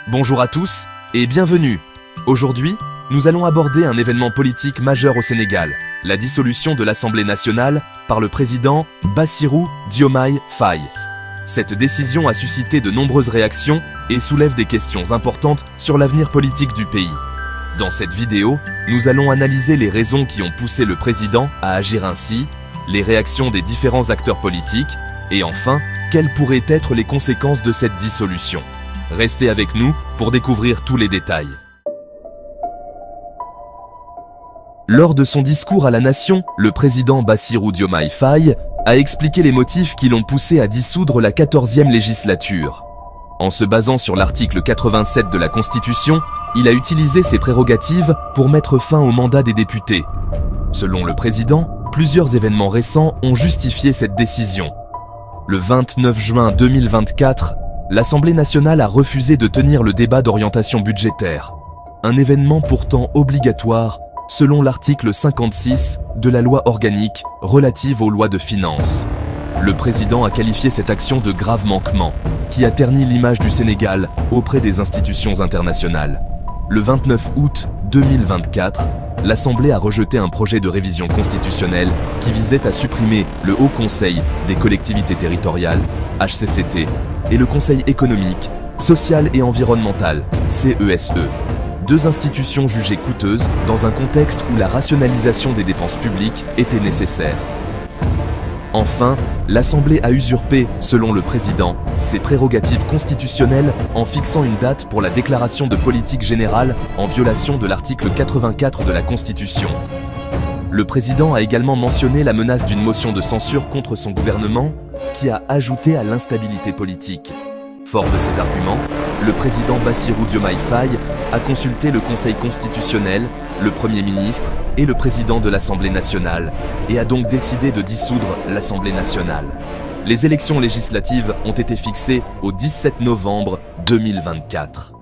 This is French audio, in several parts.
Bonjour à tous et bienvenue. Aujourd'hui, nous allons aborder un événement politique majeur au Sénégal, la dissolution de l'Assemblée nationale par le président Bassirou Diomaye Faye. Cette décision a suscité de nombreuses réactions et soulève des questions importantes sur l'avenir politique du pays. Dans cette vidéo, nous allons analyser les raisons qui ont poussé le président à agir ainsi, les réactions des différents acteurs politiques et enfin, quelles pourraient être les conséquences de cette dissolution. Restez avec nous pour découvrir tous les détails. Lors de son discours à la nation, le président Bassirou Diomaye Faye a expliqué les motifs qui l'ont poussé à dissoudre la 14e législature. En se basant sur l'article 87 de la Constitution, il a utilisé ses prérogatives pour mettre fin au mandat des députés. Selon le président, plusieurs événements récents ont justifié cette décision. Le 29 juin 2024, l'Assemblée nationale a refusé de tenir le débat d'orientation budgétaire, un événement pourtant obligatoire selon l'article 56 de la loi organique relative aux lois de finances. Le président a qualifié cette action de grave manquement, qui a terni l'image du Sénégal auprès des institutions internationales. Le 29 août 2024, l'Assemblée a rejeté un projet de révision constitutionnelle qui visait à supprimer le Haut Conseil des collectivités territoriales, HCCT, et le Conseil économique, social et environnemental, CESE. Deux institutions jugées coûteuses dans un contexte où la rationalisation des dépenses publiques était nécessaire. Enfin, l'Assemblée a usurpé, selon le président, ses prérogatives constitutionnelles en fixant une date pour la déclaration de politique générale en violation de l'article 84 de la Constitution. Le président a également mentionné la menace d'une motion de censure contre son gouvernement qui a ajouté à l'instabilité politique. Fort de ces arguments, le président Bassirou Diomaye Faye a consulté le Conseil constitutionnel, le Premier ministre et le président de l'Assemblée nationale et a donc décidé de dissoudre l'Assemblée nationale. Les élections législatives ont été fixées au 17 novembre 2024.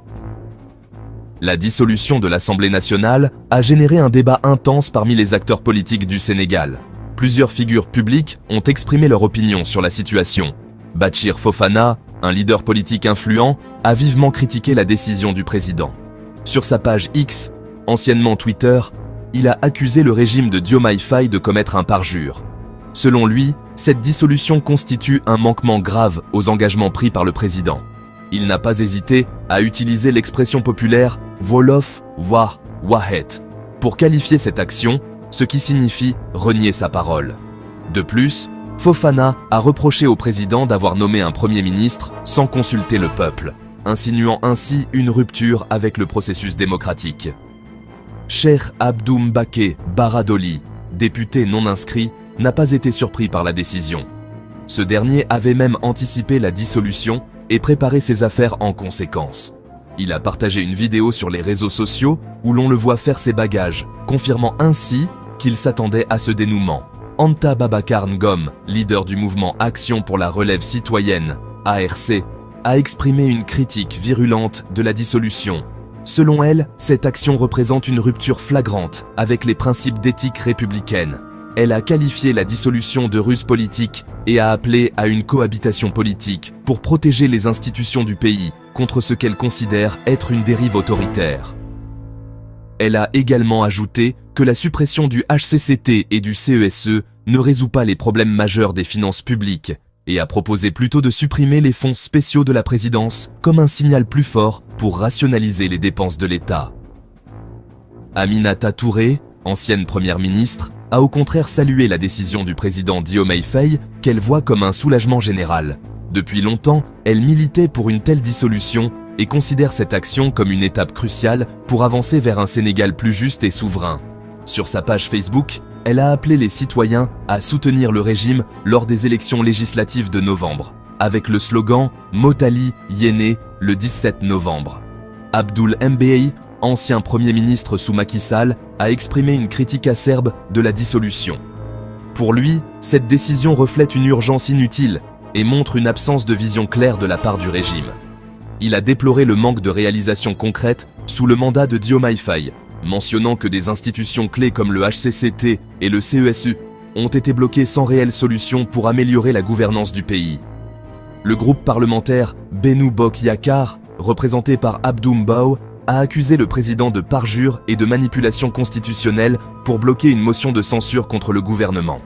La dissolution de l'Assemblée nationale a généré un débat intense parmi les acteurs politiques du Sénégal. Plusieurs figures publiques ont exprimé leur opinion sur la situation. Bachir Fofana, un leader politique influent, a vivement critiqué la décision du président. Sur sa page X, anciennement Twitter, il a accusé le régime de Diomaye Faye de commettre un parjure. Selon lui, cette dissolution constitue un manquement grave aux engagements pris par le président. Il n'a pas hésité à utiliser l'expression populaire « Wolof wa Wahet » pour qualifier cette action, ce qui signifie renier sa parole. De plus, Fofana a reproché au président d'avoir nommé un Premier ministre sans consulter le peuple, insinuant ainsi une rupture avec le processus démocratique. Cheikh Abdou Mbacké Bara Dolly, député non inscrit, n'a pas été surpris par la décision. Ce dernier avait même anticipé la dissolution et préparé ses affaires en conséquence. Il a partagé une vidéo sur les réseaux sociaux où l'on le voit faire ses bagages, confirmant ainsi qu'il s'attendait à ce dénouement. Anta Babacar Ngom, leader du mouvement Action pour la relève citoyenne, ARC, a exprimé une critique virulente de la dissolution. Selon elle, cette action représente une rupture flagrante avec les principes d'éthique républicaine. Elle a qualifié la dissolution de ruse politique et a appelé à une cohabitation politique pour protéger les institutions du pays contre ce qu'elle considère être une dérive autoritaire. Elle a également ajouté que la suppression du HCCT et du CESE ne résout pas les problèmes majeurs des finances publiques et a proposé plutôt de supprimer les fonds spéciaux de la présidence comme un signal plus fort pour rationaliser les dépenses de l'État. Aminata Touré, ancienne première ministre, a au contraire salué la décision du président Diomaye Faye qu'elle voit comme un soulagement général. Depuis longtemps, elle militait pour une telle dissolution et considère cette action comme une étape cruciale pour avancer vers un Sénégal plus juste et souverain. Sur sa page Facebook, elle a appelé les citoyens à soutenir le régime lors des élections législatives de novembre, avec le slogan « Motali Yéné » le 17 novembre. Abdoul Mbaye, ancien Premier ministre sous Macky Sall, a exprimé une critique acerbe de la dissolution. Pour lui, cette décision reflète une urgence inutile et montre une absence de vision claire de la part du régime. Il a déploré le manque de réalisation concrète sous le mandat de Diomaye Faye, mentionnant que des institutions clés comme le HCCT et le CESE ont été bloquées sans réelle solution pour améliorer la gouvernance du pays. Le groupe parlementaire Benno Bokk Yakaar représenté par Abdou Mbow, a accusé le président de parjure et de manipulation constitutionnelle pour bloquer une motion de censure contre le gouvernement.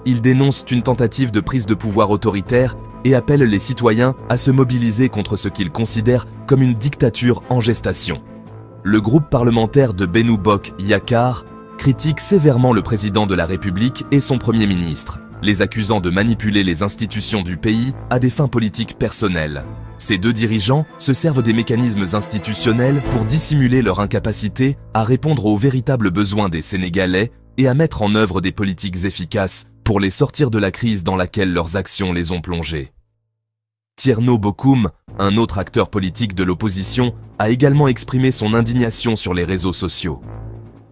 Il dénonce une tentative de prise de pouvoir autoritaire et appelle les citoyens à se mobiliser contre ce qu'il considère comme une dictature en gestation. Le groupe parlementaire de Benno Bokk Yakaar critique sévèrement le président de la République et son Premier ministre, les accusant de manipuler les institutions du pays à des fins politiques personnelles. Ces deux dirigeants se servent des mécanismes institutionnels pour dissimuler leur incapacité à répondre aux véritables besoins des Sénégalais et à mettre en œuvre des politiques efficaces pour les sortir de la crise dans laquelle leurs actions les ont plongés. Thierno Bocoum, un autre acteur politique de l'opposition, a également exprimé son indignation sur les réseaux sociaux.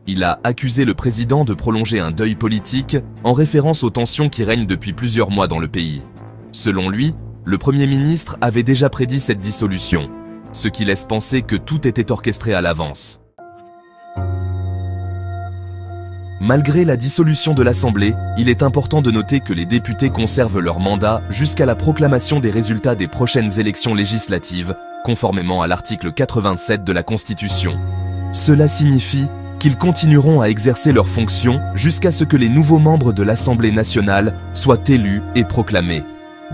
Il a accusé le président de prolonger un deuil politique en référence aux tensions qui règnent depuis plusieurs mois dans le pays. Selon lui, le Premier ministre avait déjà prédit cette dissolution, ce qui laisse penser que tout était orchestré à l'avance. Malgré la dissolution de l'Assemblée, il est important de noter que les députés conservent leur mandat jusqu'à la proclamation des résultats des prochaines élections législatives, conformément à l'article 87 de la Constitution. Cela signifie qu'ils continueront à exercer leurs fonctions jusqu'à ce que les nouveaux membres de l'Assemblée nationale soient élus et proclamés.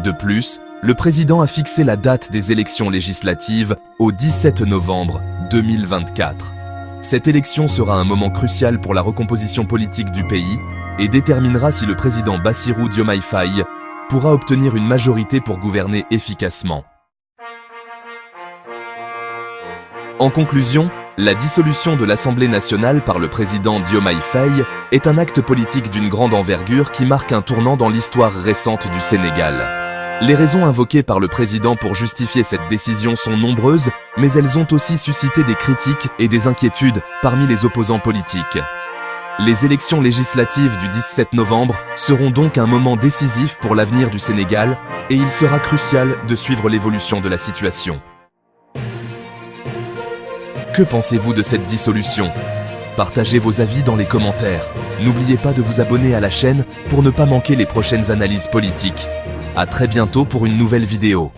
De plus, le président a fixé la date des élections législatives au 17 novembre 2024. Cette élection sera un moment crucial pour la recomposition politique du pays et déterminera si le président Bassirou Diomaye Faye pourra obtenir une majorité pour gouverner efficacement. En conclusion, la dissolution de l'Assemblée nationale par le président Diomaye Faye est un acte politique d'une grande envergure qui marque un tournant dans l'histoire récente du Sénégal. Les raisons invoquées par le président pour justifier cette décision sont nombreuses, mais elles ont aussi suscité des critiques et des inquiétudes parmi les opposants politiques. Les élections législatives du 17 novembre seront donc un moment décisif pour l'avenir du Sénégal et il sera crucial de suivre l'évolution de la situation. Que pensez-vous de cette dissolution? Partagez vos avis dans les commentaires. N'oubliez pas de vous abonner à la chaîne pour ne pas manquer les prochaines analyses politiques. À très bientôt pour une nouvelle vidéo.